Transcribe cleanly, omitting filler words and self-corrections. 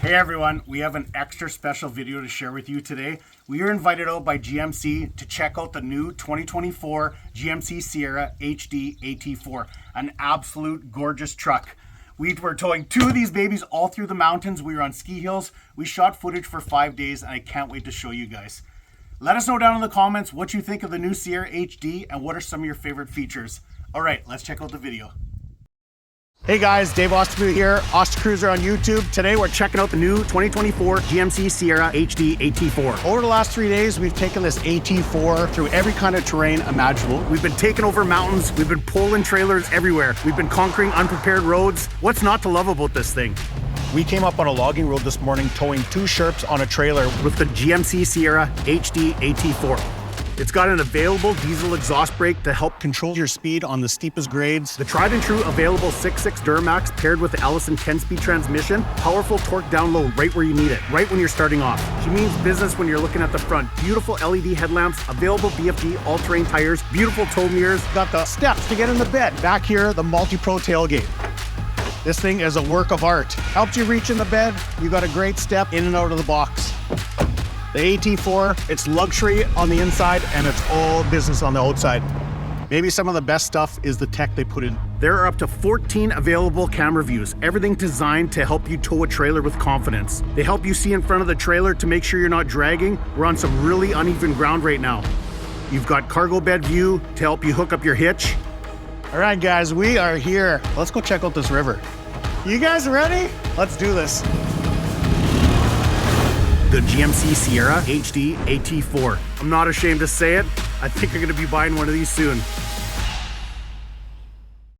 Hey everyone, we have an extra special video to share with you today. We are invited out by GMC to check out the new 2024 GMC Sierra HD AT4, an absolute gorgeous truck. We were towing two of these babies all through the mountains. We were on ski hills. We shot footage for 5 days and I can't wait to show you guys. Let us know down in the comments what you think of the new Sierra HD and what are some of your favorite features. All right, let's check out the video. Hey guys, Dave Ostercruiser here, Ostercruiser on YouTube. Today we're checking out the new 2024 GMC Sierra HD AT4. Over the last 3 days, we've taken this AT4 through every kind of terrain imaginable. We've been taking over mountains, we've been pulling trailers everywhere. We've been conquering unprepared roads. What's not to love about this thing? We came up on a logging road this morning towing 2 Sherps on a trailer with the GMC Sierra HD AT4. It's got an available diesel exhaust brake to help control your speed on the steepest grades. The tried and true available 6.6 DURAMAX paired with the ALLISON 10-speed transmission. Powerful torque down low right where you need it, right when you're starting off. She means business when you're looking at the front. Beautiful LED headlamps, available BFG all-terrain tires, beautiful tow mirrors. Got the steps to get in the bed. Back here, the MULTIPRO tailgate. This thing is a work of art. Helps you reach in the bed. You got a great step in and out of the box. The AT4, it's luxury on the inside and it's all business on the outside. Maybe some of the best stuff is the tech they put in. There are up to 14 available camera views, everything designed to help you tow a trailer with confidence. They help you see in front of the trailer to make sure you're not dragging. We're on some really uneven ground right now. You've got cargo bed view to help you hook up your hitch. All right guys, we are here. Let's go check out this river. You guys ready? Let's do this. The GMC Sierra HD AT4. I'm not ashamed to say it. I think I'm gonna be buying one of these soon.